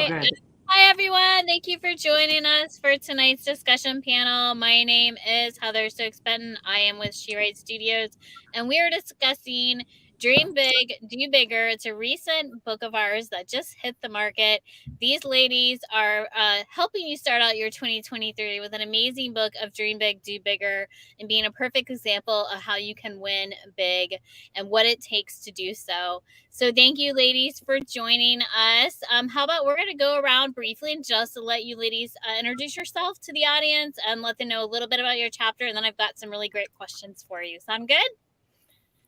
good. Hi, everyone. Thank you for joining us for tonight's discussion panel. My name is Heather Stokes Benton. I am with She Writes Studios, and we are discussing Dream Big, Do Bigger. It's a recent book of ours that just hit the market. These ladies are helping you start out your 2023 with an amazing book of Dream Big, Do Bigger, and being a perfect example of how you can win big and what it takes to do so. So thank you, ladies, for joining us. How about we're going to go around briefly and just to let you ladies introduce yourself to the audience and let them know a little bit about your chapter. And then I've got some really great questions for you. Sound good?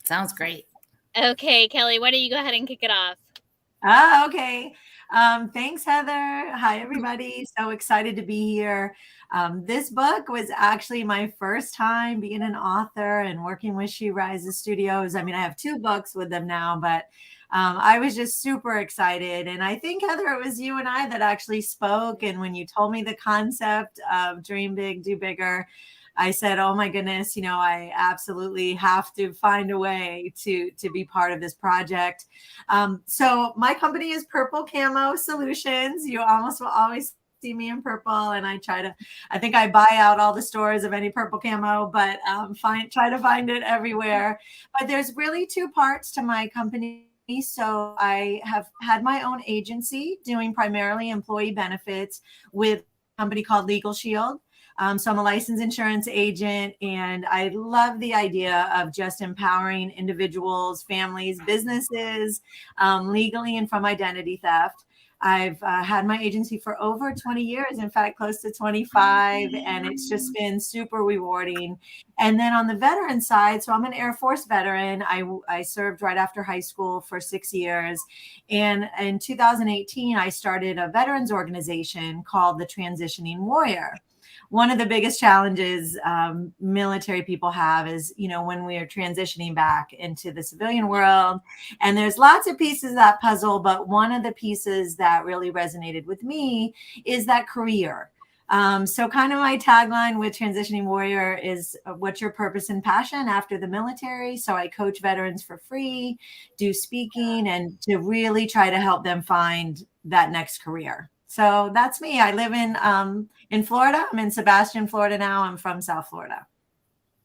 Sounds great. Okay, Kelly, why don't you go ahead and kick it off? Okay. Thanks, Heather. Hi, everybody. So excited to be here. This book was actually my first time being an author and working with She Rises Studios. I mean, I have 2 books with them now, but I was just super excited. And I think, Heather, it was you and I that actually spoke. And when you told me the concept of Dream Big, Do Bigger, I said, "Oh my goodness, I absolutely have to find a way to be part of this project." So my company is Purple Camo Solutions. You almost will always see me in purple, and I think I buy out all the stores of any purple camo, but try to find it everywhere. But there's really 2 parts to my company. So I have had my own agency doing primarily employee benefits with a company called Legal Shield. So I'm a licensed insurance agent, and I love the idea of just empowering individuals, families, businesses, legally and from identity theft. I've had my agency for over 20 years, in fact, close to 25, and it's just been super rewarding. And then on the veteran side, so I'm an Air Force veteran. I served right after high school for 6 years. And in 2018, I started a veterans organization called the Transitioning Warrior. One of the biggest challenges military people have is, when we are transitioning back into the civilian world, and there's lots of pieces of that puzzle, but one of the pieces that really resonated with me is that career. So kind of my tagline with Transitioning Warrior is what's your purpose and passion after the military? So I coach veterans for free, do speaking, and to really try to help them find that next career. So that's me. I live in Florida. I'm in Sebastian, Florida now. I'm from South Florida.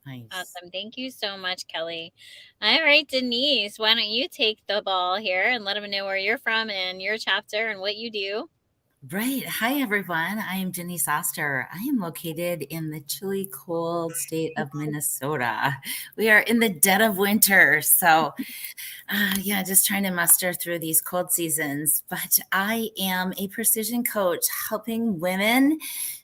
Nice. Awesome. Thank you so much, Kelly. All right, Denise, why don't you take the ball here and let them know where you're from and your chapter and what you do? Right. Hi, everyone. I am Denise Oster. I am located in the chilly, cold state of Minnesota. We are in the dead of winter. So, yeah, just trying to muster through these cold seasons. But I am a precision coach helping women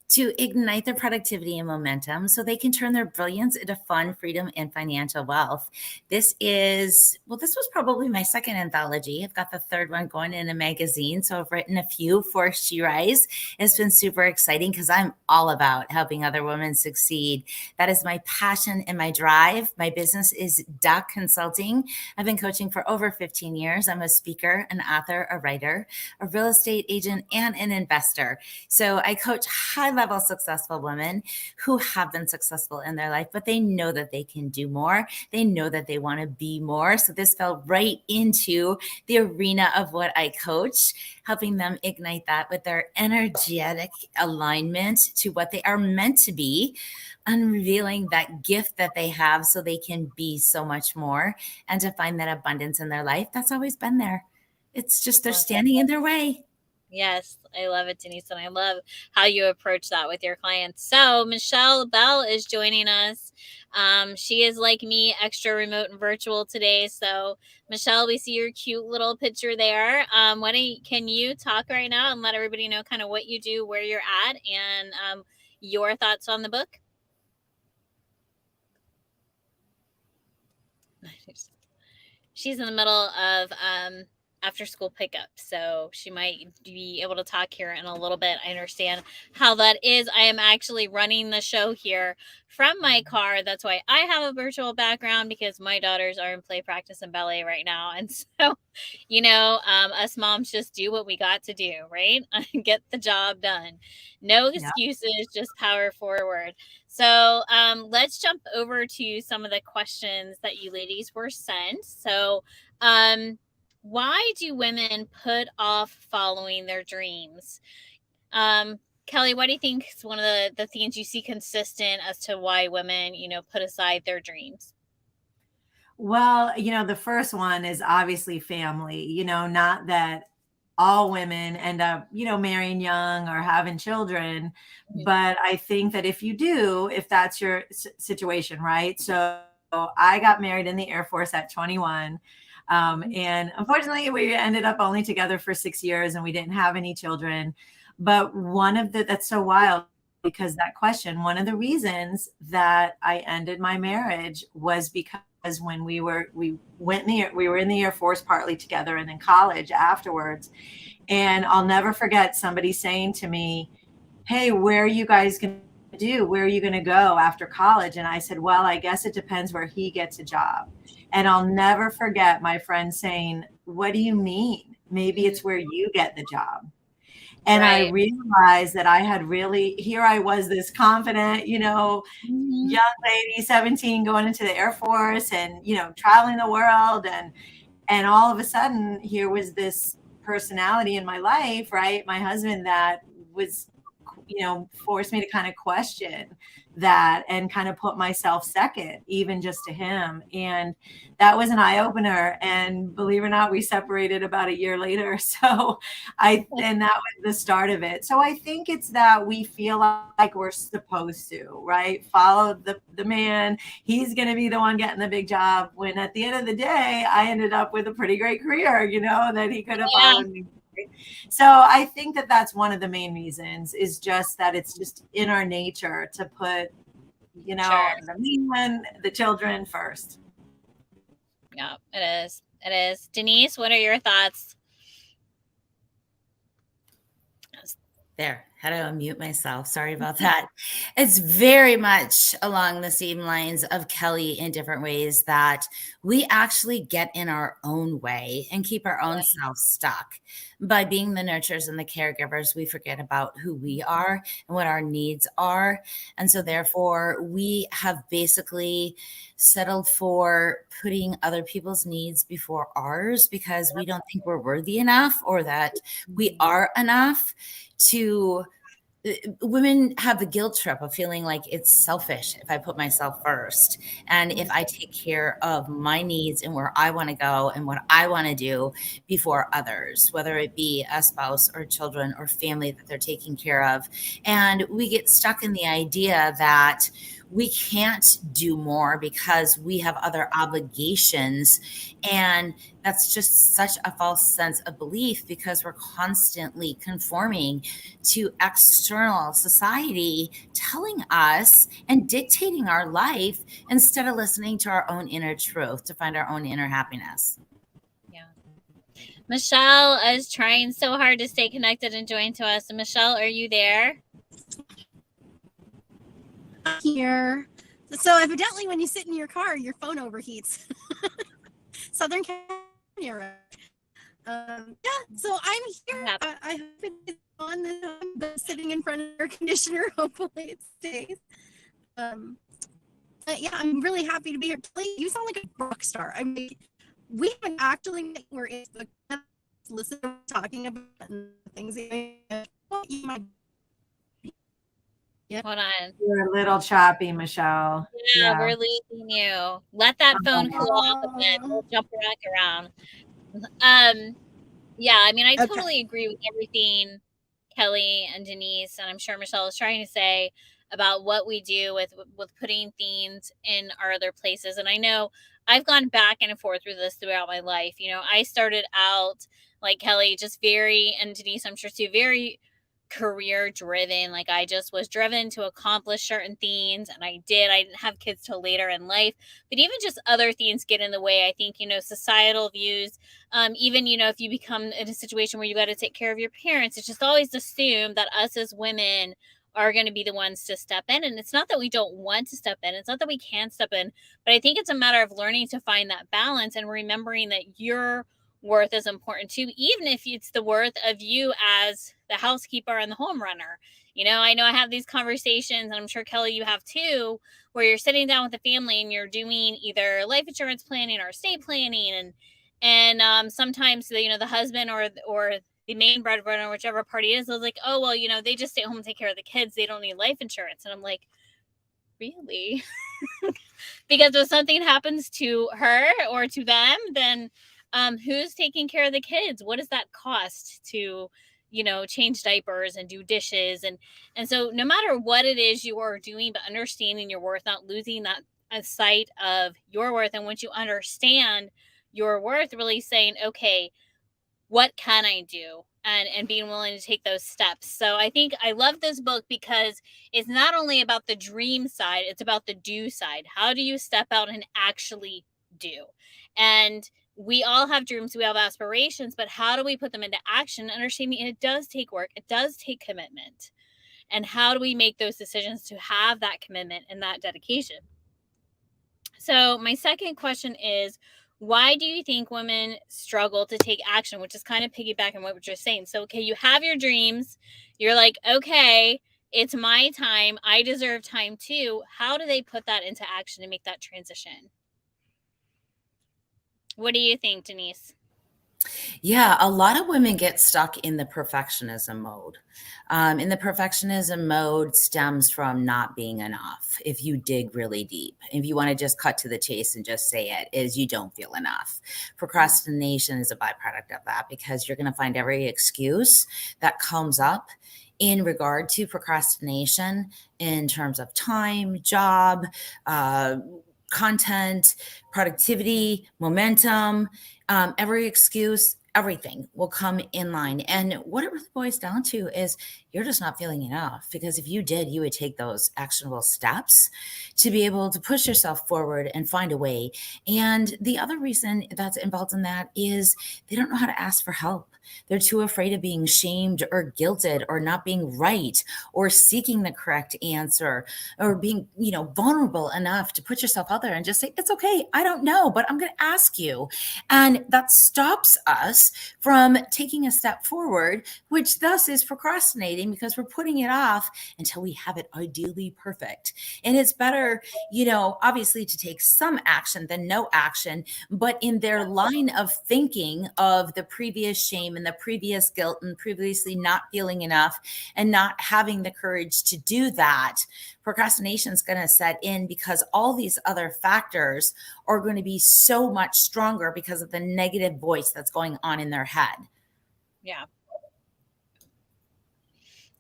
to ignite their productivity and momentum so they can turn their brilliance into fun, freedom, and financial wealth. This was probably my second anthology. I've got the third one going in a magazine. So I've written a few for She Rise. It's been super exciting because I'm all about helping other women succeed. That is my passion and my drive. My business is Doc Consulting. I've been coaching for over 15 years. I'm a speaker, an author, a writer, a real estate agent, and an investor. So I coach high-level successful women who have been successful in their life, but they know that they can do more. They know that they want to be more. So this fell right into the arena of what I coach, helping them ignite that with their energetic alignment to what they are meant to be, unrevealing that gift that they have so they can be so much more and to find that abundance in their life that's always been there. It's just they're standing in their way. Yes, I love it, Denise, and I love how you approach that with your clients. So Michelle Bell is joining us. She is like me, extra remote and virtual today. So Michelle, we see your cute little picture there. Can you talk right now and let everybody know kind of what you do, where you're at, and your thoughts on the book? She's in the middle of after school pickup, so she might be able to talk here in a little bit. I understand how that is. I am actually running the show here from my car. That's why I have a virtual background, because my daughters are in play practice and ballet right now. And so, us moms just do what we got to do, right? Get the job done. No excuses, just power forward. So let's jump over to some of the questions that you ladies were sent. So why do women put off following their dreams? Kelly, what do you think is one of the themes you see consistent as to why women, put aside their dreams? Well, the first one is obviously family, not that all women end up, marrying young or having children, Mhm. but I think that if you do, if that's your situation, right? So I got married in the Air Force at 21. And unfortunately, we ended up only together for 6 years and we didn't have any children. But that's so wild because that question, one of the reasons that I ended my marriage was because when we were in the Air Force partly together and then college afterwards. And I'll never forget somebody saying to me, "Hey, where are you guys going to do? Where are you going to go after college?" And I said, "Well, I guess it depends where he gets a job." And I'll never forget my friend saying, "What do you mean? Maybe it's where you get the job." And I Right. realized that I had really, here I was, this confident, Mhm. young lady, 17, going into the Air Force and, traveling the world. And all of a sudden, here was this personality in my life, right? My husband that was, forced me to kind of question that and kind of put myself second, even just to him. And that was an eye opener. And believe it or not, we separated about a year later. And that was the start of it. So I think it's that we feel like we're supposed to, right? Follow the man. He's going to be the one getting the big job. When at the end of the day, I ended up with a pretty great career, that he could have Yeah, followed me. So I think that that's one of the main reasons is just that it's just in our nature to put, sure. the man, the children first. Yeah, it is. It is. Denise, what are your thoughts? There, how to unmute myself. Sorry about that. It's very much along the same lines of Kelly in different ways that we actually get in our own way and keep our own self stuck. By being the nurturers and the caregivers, we forget about who we are and what our needs are. And so, therefore, we have basically settled for putting other people's needs before ours because we don't think we're worthy enough or that we are enough to women have the guilt trip of feeling like it's selfish if I put myself first and if I take care of my needs and where I want to go and what I want to do before others, whether it be a spouse or children or family that they're taking care of. And we get stuck in the idea that we can't do more because we have other obligations. And that's just such a false sense of belief because we're constantly conforming to external society telling us and dictating our life instead of listening to our own inner truth to find our own inner happiness. Yeah. Michelle is trying so hard to stay connected and join to us. Michelle, are you there? Here. So evidently when you sit in your car, your phone overheats. Southern California. Right? Yeah, so I'm here. Yeah. I hope it's on the sitting in front of the air conditioner. Hopefully it stays. Yeah, I'm really happy to be here. You sound like a rock star. I mean, we haven't actually met. We're in the listen talking about things. You might. Yeah. Hold on. You're a little choppy, Michelle. Yeah, we're losing you. Let that phone cool off a bit. We'll jump back around. Yeah, I mean, I totally agree with everything Kelly and Denise, and I'm sure Michelle is trying to say about what we do with putting things in our other places. And I know I've gone back and forth with this throughout my life. I started out like Kelly, just very, and Denise, I'm sure too, very career driven. Like I just was driven to accomplish certain things, and I did. I didn't have kids till later in life, but even just other things get in the way. I think societal views, even if you become in a situation where you got to take care of your parents, it's just always assumed that us as women are going to be the ones to step in. And it's not that we don't want to step in, it's not that we can't step in, but I think it's a matter of learning to find that balance and remembering that your worth is important too, even if it's the worth of you as the housekeeper and the home runner. I know I have these conversations, and I'm sure Kelly, you have too, where you're sitting down with the family and you're doing either life insurance planning or estate planning, And sometimes the husband or the main breadwinner, whichever party it is like, oh well, they just stay home and take care of the kids, they don't need life insurance. And I'm like, really? Because if something happens to her or to them, then who's taking care of the kids? What does that cost to change diapers and do dishes? And so no matter what it is you are doing, but understanding your worth, not losing that sight of your worth. And once you understand your worth, really saying, okay, what can I do? And being willing to take those steps. So I think I love this book because it's not only about the dream side, it's about the do side. How do you step out and actually do? And we all have dreams, we have aspirations, but how do we put them into action? Understanding it does take work, it does take commitment. And how do we make those decisions to have that commitment and that dedication? So my second question is, why do you think women struggle to take action? Which is kind of piggybacking what you're saying. So, okay, you have your dreams. You're like, okay, it's my time. I deserve time too. How do they put that into action and make that transition? What do you think, Denise? Yeah, a lot of women get stuck in the perfectionism mode. In the perfectionism mode stems from not being enough. If you dig really deep, if you want to just cut to the chase and just say it, is you don't feel enough. Procrastination is a byproduct of that because you're going to find every excuse that comes up in regard to procrastination in terms of time, job, content, productivity, momentum, every excuse, everything will come in line. And what it really boils down to is you're just not feeling enough, because if you did, you would take those actionable steps to be able to push yourself forward and find a way. And the other reason that's involved in that is they don't know how to ask for help. They're too afraid of being shamed or guilted or not being right or seeking the correct answer or being, vulnerable enough to put yourself out there and just say, it's okay, I don't know, but I'm going to ask you. And that stops us from taking a step forward, which thus is procrastinating, because we're putting it off until we have it ideally perfect. And it's better, obviously to take some action than no action, but in their line of thinking of the previous shame and the previous guilt and previously not feeling enough and not having the courage to do that, procrastination is going to set in, because all these other factors are going to be so much stronger because of the negative voice that's going on in their head. Yeah.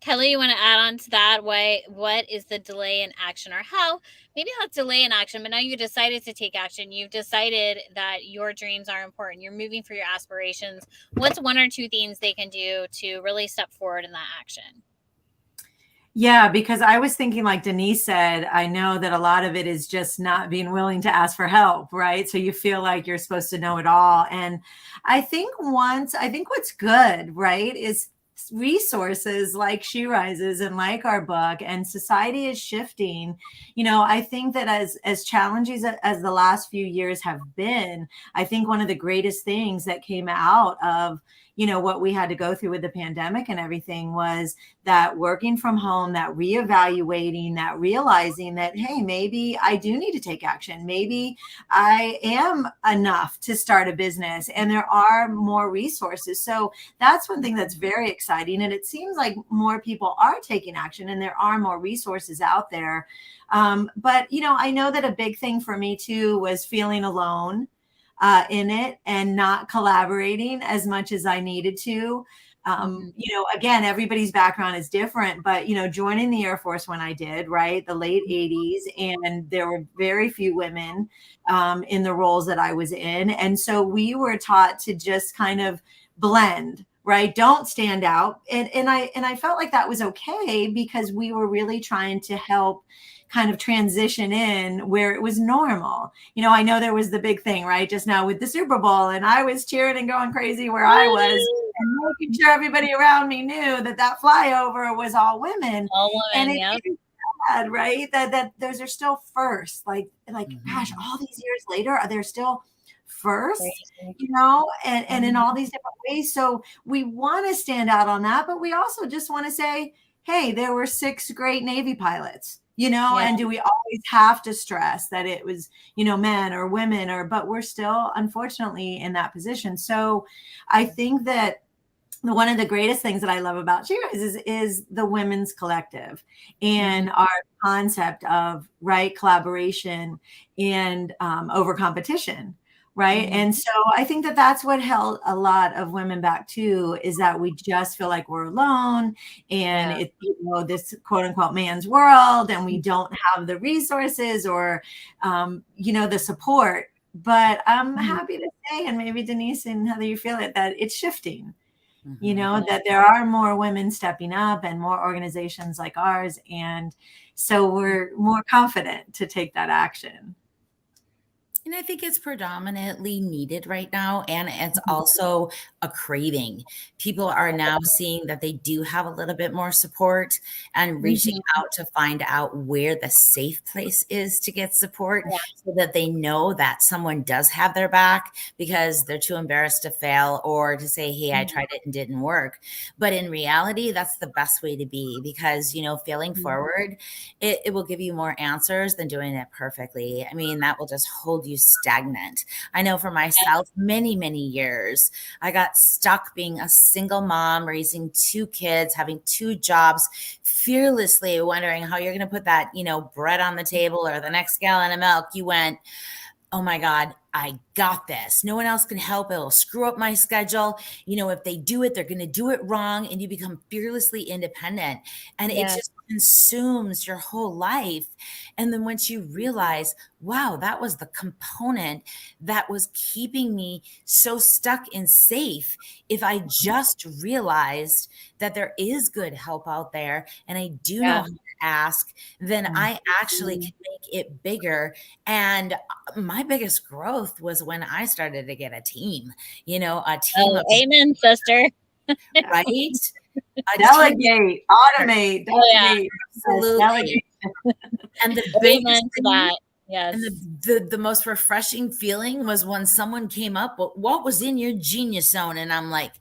Kelly, you want to add on to that? What is the delay in action, or how, maybe not delay in action, but now you decided to take action. You've decided that your dreams are important. You're moving for your aspirations. What's one or two things they can do to really step forward in that action? Yeah, because I was thinking, like Denise said, I know that a lot of it is just not being willing to ask for help, right? So you feel like you're supposed to know it all. And I think what's good, right, is resources like She Rises and like our book, and society is shifting. I think that as challenging as the last few years have been, I think one of the greatest things that came out of what we had to go through with the pandemic and everything was that working from home, that reevaluating, that realizing that, hey, maybe I do need to take action. Maybe I am enough to start a business, and there are more resources. So that's one thing that's very exciting. And it seems like more people are taking action and there are more resources out there. But I know that a big thing for me too was feeling alone in it and not collaborating as much as I needed to. Again, everybody's background is different, but, joining the Air Force when I did, right, the late 80s, and there were very few women in the roles that I was in. And so we were taught to just kind of blend, right? Don't stand out. And I felt like that was okay, because we were really trying to help kind of transition in where it was normal. I know there was the big thing, right, just now with the Super Bowl, and I was cheering and going crazy where I was, and making sure everybody around me knew that flyover was all women. All women, And yep. it's sad, right? That those are still first. Like, gosh, all these years later, they're still first, and in all these different ways. So we want to stand out on that, but we also just want to say, hey, there were 6 great Navy pilots. Yeah. and do we always have to stress that it was, men or women, but we're still unfortunately in that position. So I think that one of the greatest things that I love about She Rise is the women's collective and our concept of collaboration and over competition. Right. And so I think that that's what held a lot of women back too, is that we just feel like we're alone and it's, this quote unquote man's world, and we don't have the resources or, the support. But I'm happy to say, and maybe Denise and Heather, you feel it, that it's shifting, that there are more women stepping up and more organizations like ours. And so we're more confident to take that action. And I think it's predominantly needed right now. And it's also a craving. People are now seeing that they do have a little bit more support and reaching out to find out where the safe place is to get support, so that they know that someone does have their back, because they're too embarrassed to fail or to say, hey, I tried it and didn't work. But in reality, that's the best way to be, because, failing forward, it will give you more answers than doing it perfectly. I mean, that will just hold you stagnant. I know for myself, many, many years, I got stuck being a single mom, raising 2 kids, having 2 jobs, fearlessly wondering how you're going to put that, bread on the table or the next gallon of milk. You went, oh my God, I got this. No one else can help. It'll screw up my schedule. If they do it, they're going to do it wrong. And you become fearlessly independent, and it just consumes your whole life. And then once you realize, wow, that was the component that was keeping me so stuck and safe. If I just realized that there is good help out there and I do know how to ask, then I actually can make it bigger. And my biggest growth was when I started to get a team, a team of, amen, sister. right? Delegate, automate, delegate. Absolutely. And the biggest Amen to that. Yes. And the most refreshing feeling was when someone came up, what was in your genius zone? And I'm like,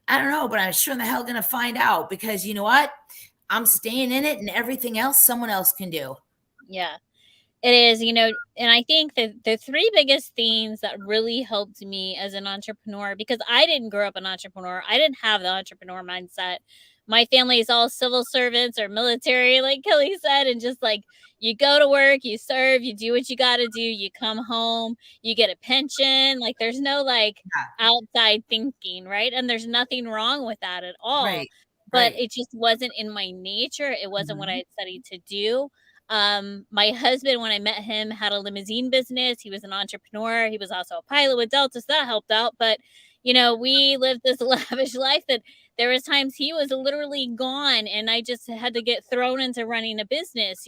I don't know, but I'm sure the hell going to find out, because you know what? I'm staying in it, and everything else someone else can do. Yeah, it is, and I think that the 3 biggest things that really helped me as an entrepreneur, because I didn't grow up an entrepreneur. I didn't have the entrepreneur mindset. My family is all civil servants or military, like Kelly said, and just like, you go to work, you serve, you do what you got to do, you come home, you get a pension. Like, there's no outside thinking, right? And there's nothing wrong with that at all. But it just wasn't in my nature. It wasn't what I had studied to do. My husband, when I met him, had a limousine business. He was an entrepreneur. He was also a pilot with Delta, so that helped out. But, we lived this lavish life that there was times he was literally gone, and I just had to get thrown into running a business,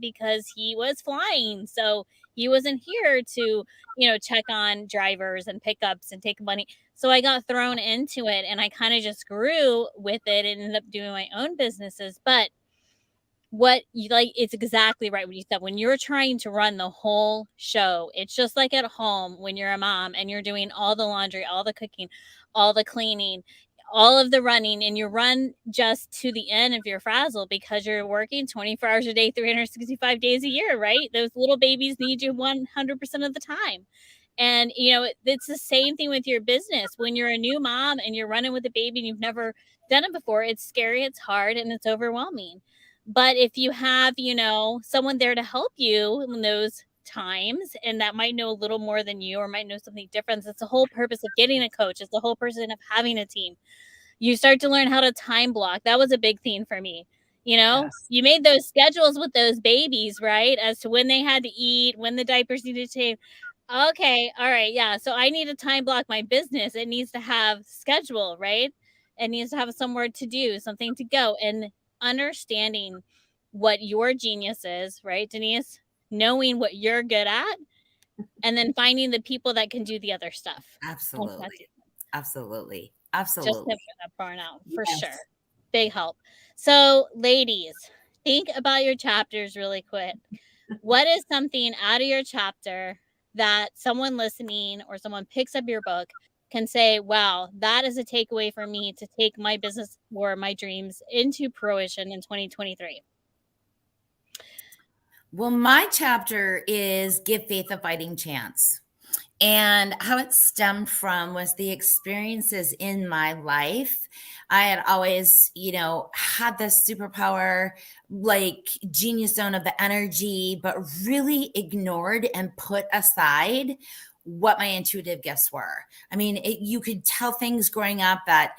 because he was flying. So he wasn't here to, check on drivers and pickups and take money. So I got thrown into it, and I kind of just grew with it and ended up doing my own businesses. But what you it's exactly right what you said. When you're trying to run the whole show, it's just like at home when you're a mom and you're doing all the laundry, all the cooking, all the cleaning, all of the running, and you run just to the end of your frazzle because you're working 24 hours a day, 365 days a year, right? Those little babies need you 100% of the time. And, it's the same thing with your business. When you're a new mom and you're running with a baby and you've never done it before, it's scary, it's hard, and it's overwhelming. But if you have, someone there to help you in those times, and that might know a little more than you or might know something different, that's the whole purpose of getting a coach. It's the whole purpose of having a team. You start to learn how to time block. That was a big thing for me. You made those schedules with those babies, right? As to when they had to eat, when the diapers needed to change. Okay. All right. Yeah. So I need to time block my business. It needs to have schedule, right? It needs to have somewhere to do, something to go, and understanding what your genius is, right, Denise? Knowing what you're good at, and then finding the people that can do the other stuff. Absolutely. Absolutely. Just Absolutely. that burnout for sure. Big help. So, ladies, think about your chapters really quick. What is something out of your chapter that someone listening or someone picks up your book can say, wow, that is a takeaway for me to take my business or my dreams into fruition in 2023? Well, my chapter is Give Faith a Fighting Chance. And how it stemmed from was the experiences in my life. I had always, had this superpower, like genius zone of the energy, but really ignored and put aside what my intuitive gifts were. I mean, you could tell things growing up that,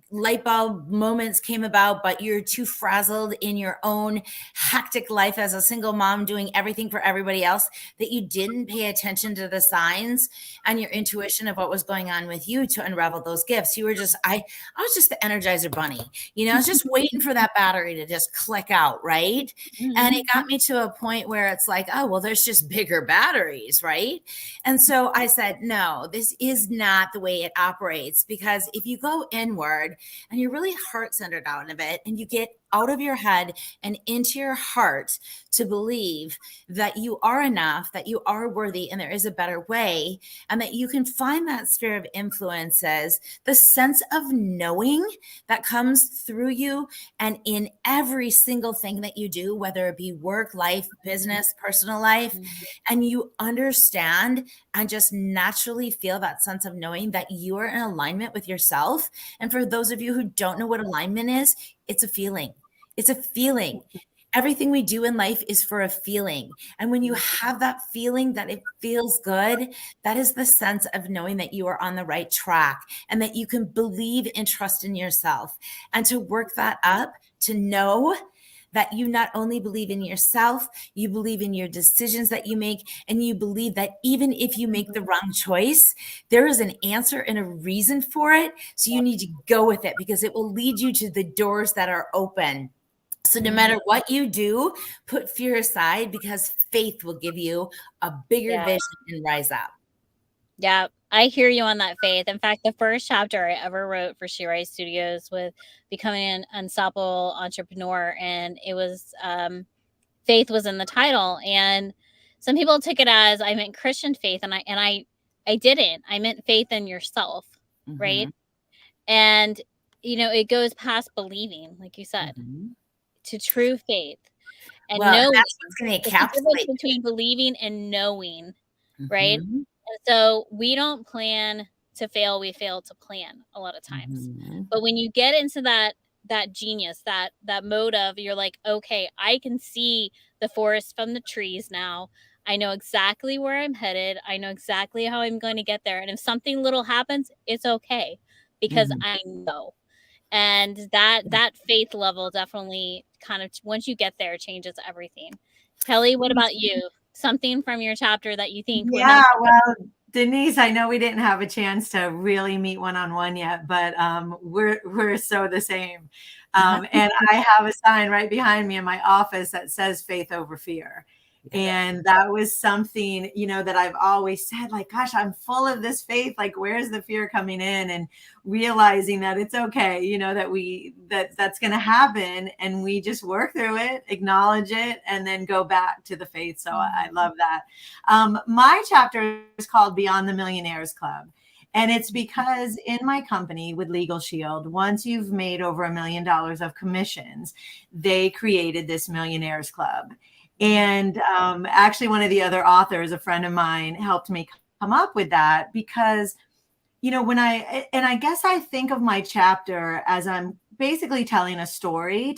light bulb moments came about, but you're too frazzled in your own hectic life as a single mom doing everything for everybody else that you didn't pay attention to the signs and your intuition of what was going on with you to unravel those gifts. You were just, I was just the Energizer bunny, I was just waiting for that battery to just click out. Right. And it got me to a point where it's like, oh, well, there's just bigger batteries. Right. And so I said, no, this is not the way it operates, because if you go inward and you're really heart centered out of it, and you get out of your head and into your heart to believe that you are enough, that you are worthy, and there is a better way, and that you can find that sphere of influences, the sense of knowing that comes through you and in every single thing that you do, whether it be work, life, business, personal life, and you understand and just naturally feel that sense of knowing that you are in alignment with yourself. And for those of you who don't know what alignment is, it's a feeling. It's a feeling. Everything we do in life is for a feeling. And when you have that feeling that it feels good, that is the sense of knowing that you are on the right track and that you can believe and trust in yourself. And to work that up, to know that you not only believe in yourself, you believe in your decisions that you make, and you believe that even if you make the wrong choice, there is an answer and a reason for it. So you need to go with it, because it will lead you to the doors that are open. So no matter what you do, put fear aside, because faith will give you a bigger vision and rise up. Yeah, I hear you on that, Faith. In fact, the first chapter I ever wrote for She Writes Studios was becoming an unstoppable entrepreneur, and it was faith was in the title. And some people took it as I meant Christian faith, and I didn't. I meant faith in yourself, right? And it goes past believing, like you said, to true faith and knowing. That's what's going to It's the difference encapsulate between believing and knowing, right? And so we don't plan to fail, we fail to plan a lot of times. But when you get into that genius, that mode of, you're like, okay, I can see the forest from the trees now. I know exactly where I'm headed. I know exactly how I'm going to get there. And if something little happens, it's okay, because I know. And that faith level definitely kind of, once you get there, changes everything. Kelly, what about you? Something from your chapter that you think we're Yeah, not. well, Denise, I know we didn't have a chance to really meet one-on-one yet, but we're so the same. And I have a sign right behind me in my office that says faith over fear. And that was something, that I've always said, like, gosh, I'm full of this faith. Like, where's the fear coming in? And realizing that it's okay, that's going to happen. And we just work through it, acknowledge it, and then go back to the faith. So I love that. My chapter is called Beyond the Millionaires Club. And it's because in my company with Legal Shield, once you've made over $1 million of commissions, they created this Millionaires Club. And actually, one of the other authors, a friend of mine, helped me come up with that, because, I guess I think of my chapter as I'm basically telling my story,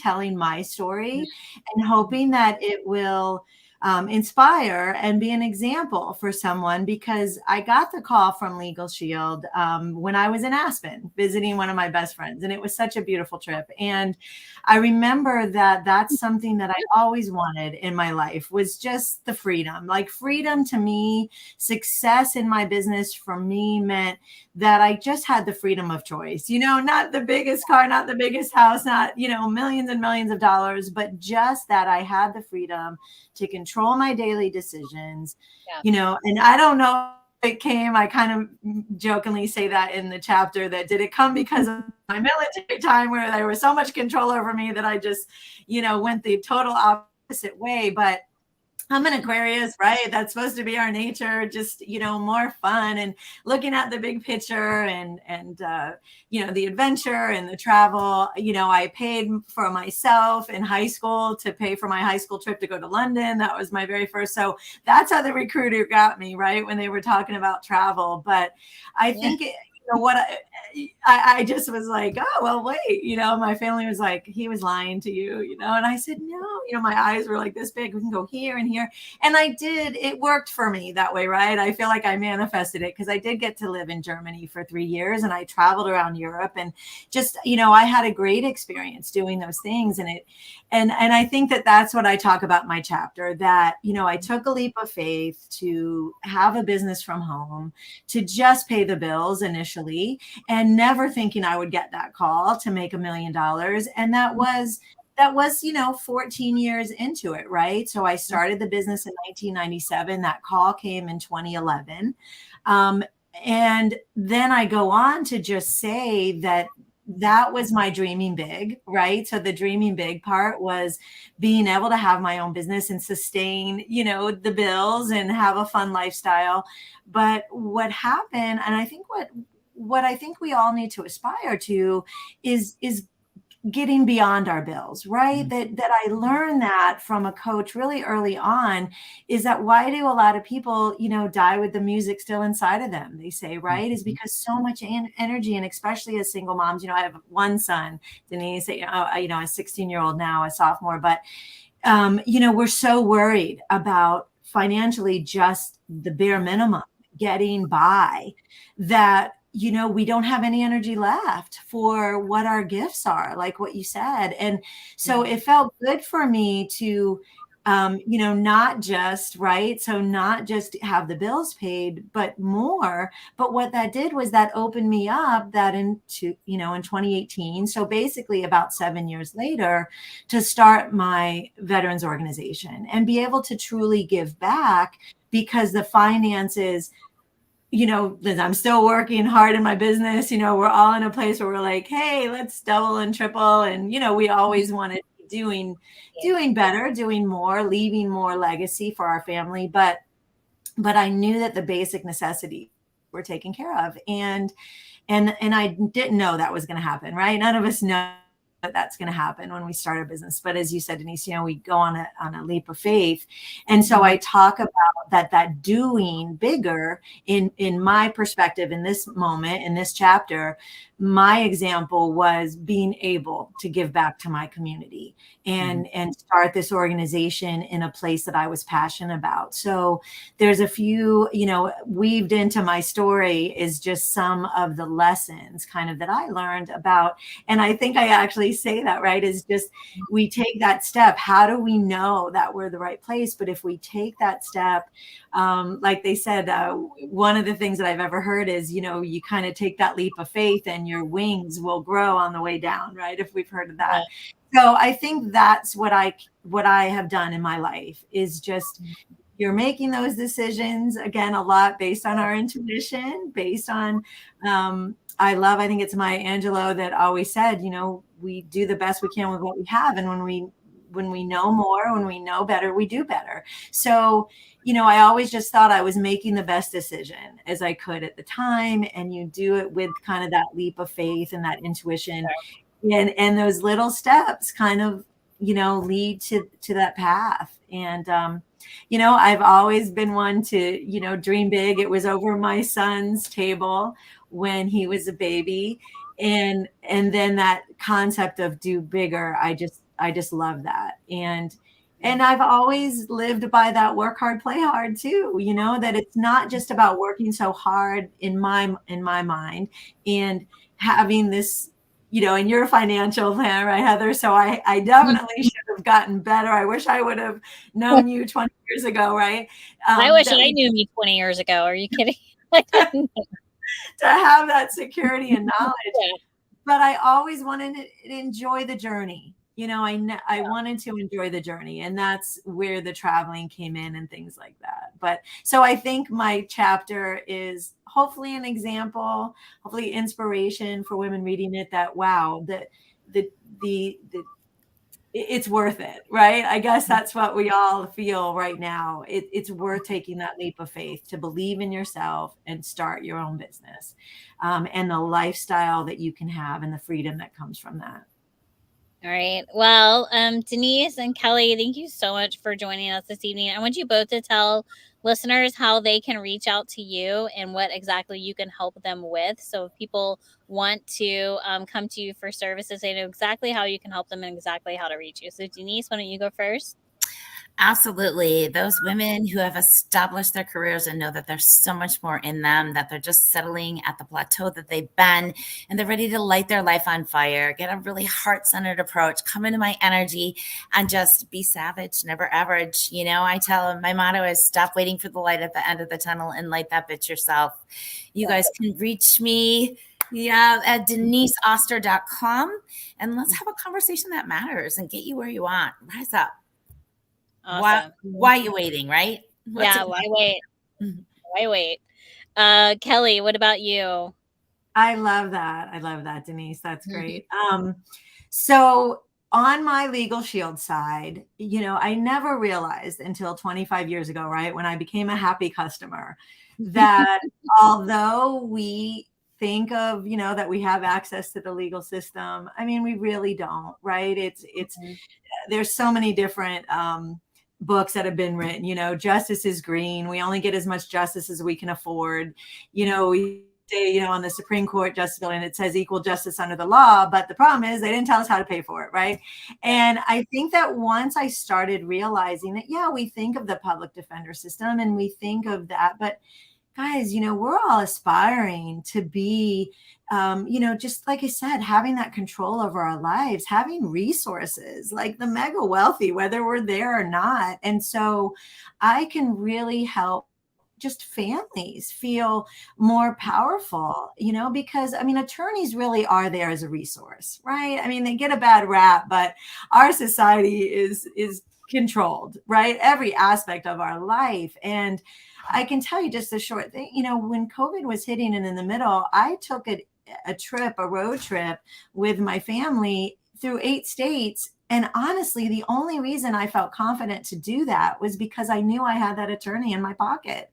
and hoping that it will inspire and be an example for someone, because I got the call from Legal Shield when I was in Aspen visiting one of my best friends, and it was such a beautiful trip. And I remember that that's something that I always wanted in my life, was just the freedom. Like, freedom to me, success in my business for me meant that I just had the freedom of choice, not the biggest car, not the biggest house, not, millions and millions of dollars, but just that I had the freedom to control my daily decisions, and I don't know if it came, I kind of jokingly say that in the chapter, that did it come because of my military time, where there was so much control over me that I just, went the total opposite way. But I'm an Aquarius, right? That's supposed to be our nature, just, more fun and looking at the big picture and the adventure and the travel. I paid for myself in high school to pay for my high school trip to go to London. That was my very first. So that's how the recruiter got me, right? When they were talking about travel. But I think what I just was like, oh, well, wait, my family was like, he was lying to you, and I said, no, my eyes were like this big. We can go here and here. And I did, it worked for me that way, right? I feel like I manifested it because I did get to live in Germany for 3 years and I traveled around Europe and just, I had a great experience doing those things. And I think that that's what I talk about in my chapter, that, I took a leap of faith to have a business from home, to just pay the bills initially, and never thinking I would get that call to make $1 million. And that was 14 years into it, right? So I started the business in 1997. That call came in 2011. And then I go on to just say that was my dreaming big, right? So the dreaming big part was being able to have my own business and sustain, the bills and have a fun lifestyle. But what happened, and I think what I think we all need to aspire to is getting beyond our bills, right? That I learned that from a coach really early on, is that why do a lot of people, die with the music still inside of them, they say, right? Is because so much energy, and especially as single moms, I have one son, Denise, a 16-year-old now, a sophomore, but we're so worried about financially just the bare minimum, getting by, that we don't have any energy left for what our gifts are, like what you said. And so it felt good for me to not just, right, so not just have the bills paid, but more. But what that did was that opened me up that in 2018, so basically about 7 years later, to start my veterans organization and be able to truly give back, because the finances, I'm still working hard in my business. We're all in a place where we're like, hey, let's double and triple. And, we always want to be doing better, doing more, leaving more legacy for our family. But I knew that the basic necessities were taken care of. And I didn't know that was going to happen, right? None of us know that that's going to happen when we start a business. But as you said, Denise, we go on a leap of faith. And so I talk about that doing bigger in my perspective, in this moment, in this chapter. My example was being able to give back to my community and start this organization in a place that I was passionate about. So there's a few, weaved into my story is just some of the lessons kind of that I learned about. And I think I actually say that, right, is just, we take that step. How do we know that we're the right place? But if we take that step, like they said, one of the things that I've ever heard is, you kind of take that leap of faith and your wings will grow on the way down, right? If we've heard of that. Right. So I think that's what I have done in my life, is just, you're making those decisions, again, a lot based on our intuition, based on, I think it's Maya Angelou that always said, we do the best we can with what we have. And when we know more, when we know better, we do better. So, I always just thought I was making the best decision as I could at the time. And you do it with kind of that leap of faith and that intuition. And those little steps kind of, lead to that path. And, I've always been one to, dream big. It was over my son's table when he was a baby. And then that concept of do bigger, I just love that. And I've always lived by that work hard, play hard too, that it's not just about working so hard in my mind and having this, in your financial plan, right, Heather? So I definitely should have gotten better. I wish I would have known you 20 years ago, right? I wish I knew me 20 years ago. Are you kidding? To have that security and knowledge. Yeah. But I always wanted to enjoy the journey. I wanted to enjoy the journey, and that's where the traveling came in and things like that. But so I think my chapter is hopefully an example, hopefully inspiration for women reading it, that wow, the it's worth it, right? I guess that's what we all feel right now. It's worth taking that leap of faith to believe in yourself and start your own business, and the lifestyle that you can have and the freedom that comes from that. All right. Well, Denise and Kelly, thank you so much for joining us this evening. I want you both to tell listeners how they can reach out to you and what exactly you can help them with. So if people want to come to you for services, they know exactly how you can help them and exactly how to reach you. So Denise, why don't you go first? Absolutely. Those women who have established their careers and know that there's so much more in them, that they're just settling at the plateau that they've been, and they're ready to light their life on fire, get a really heart-centered approach, come into my energy, and just be savage, never average. You know, I tell them my motto is stop waiting for the light at the end of the tunnel and light that bitch yourself. You guys can reach me at deniseoster.com, and let's have a conversation that matters and get you where you want. Rise up. Awesome. Why are you waiting, right? Why wait? Why wait? Kelly, what about you? I love that, Denise. That's great. So on my Legal Shield side, I never realized until 25 years ago, right, when I became a happy customer, that although we think of, that we have access to the legal system, I mean, we really don't, right? There's so many different books that have been written. Justice is green. We only get as much justice as we can afford. We say, on the Supreme Court justice building, it says equal justice under the law, but the problem is they didn't tell us how to pay for it, right? And I think that once I started realizing that, yeah, we think of the public defender system and we think of that, but guys, we're all aspiring to be, just like I said, having that control over our lives, having resources like the mega wealthy, whether we're there or not. And so I can really help just families feel more powerful, because attorneys really are there as a resource, right? I mean, they get a bad rap, but our society is controlled, right? Every aspect of our life. And I can tell you just a short thing, when COVID was hitting and in the middle, I took a road trip with my family through 8 states. And honestly, the only reason I felt confident to do that was because I knew I had that attorney in my pocket,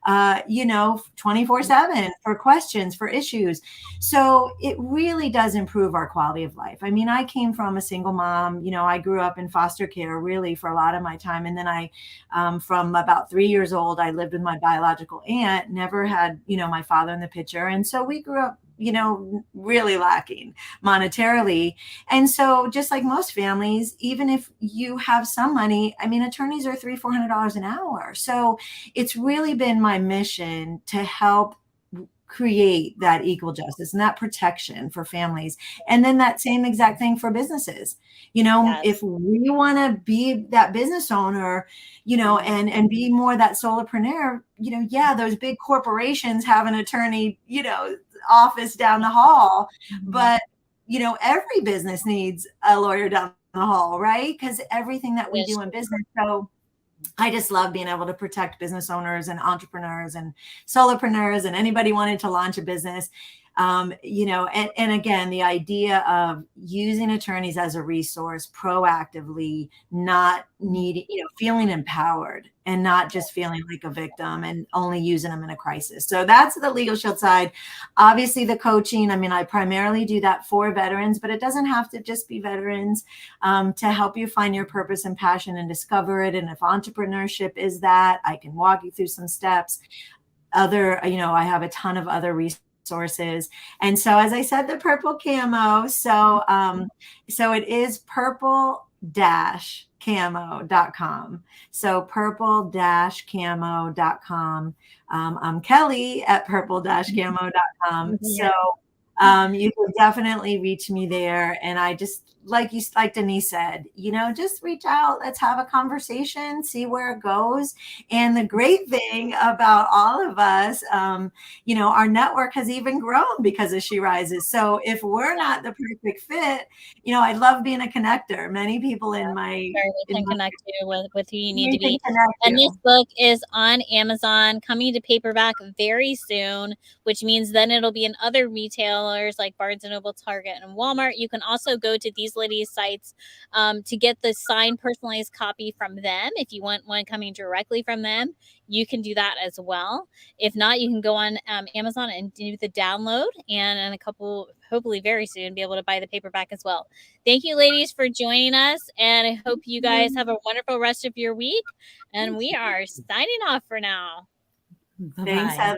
24/7 for questions, for issues. So it really does improve our quality of life. I mean, I came from a single mom, I grew up in foster care really for a lot of my time. And then from about 3 years old, I lived with my biological aunt, never had, my father in the picture. And so we grew up, really lacking monetarily. And so just like most families, even if you have some money, I mean, attorneys are $300-400 an hour. So it's really been my mission to help create that equal justice and that protection for families. And then that same exact thing for businesses. Yes. If we want to be that business owner, and be more that solopreneur, those big corporations have an attorney, office down the hall, but every business needs a lawyer down the hall, right? Because everything that we do in business. So I just love being able to protect business owners and entrepreneurs and solopreneurs and anybody wanting to launch a business. And again, the idea of using attorneys as a resource proactively, not needing, feeling empowered and not just feeling like a victim and only using them in a crisis. So that's the Legal Shield side. Obviously the coaching, I mean, I primarily do that for veterans, but it doesn't have to just be veterans, to help you find your purpose and passion and discover it. And if entrepreneurship is that, I can walk you through some steps. I have a ton of other resources. And so, as I said, the purple camo. So it is purple-camo.com. So purple-camo.com. I'm Kelly at purple-camo.com. So you can definitely reach me there. And I just, like Denise said, just reach out. Let's have a conversation, see where it goes. And the great thing about all of us, our network has even grown because of She Rises. So if we're not the perfect fit, I love being a connector. Many people in my can connect you with who you need to be. And this book is on Amazon, coming to paperback very soon, which means then it'll be in other retail retailers like Barnes & Noble, Target, and Walmart. You can also go to these ladies' sites to get the signed personalized copy from them. If you want one coming directly from them, you can do that as well. If not, you can go on Amazon and do the download, and in a couple, hopefully very soon, be able to buy the paperback as well. Thank you, ladies, for joining us, and I hope you guys have a wonderful rest of your week. And we are signing off for now. Bye-bye. Thanks, Heather.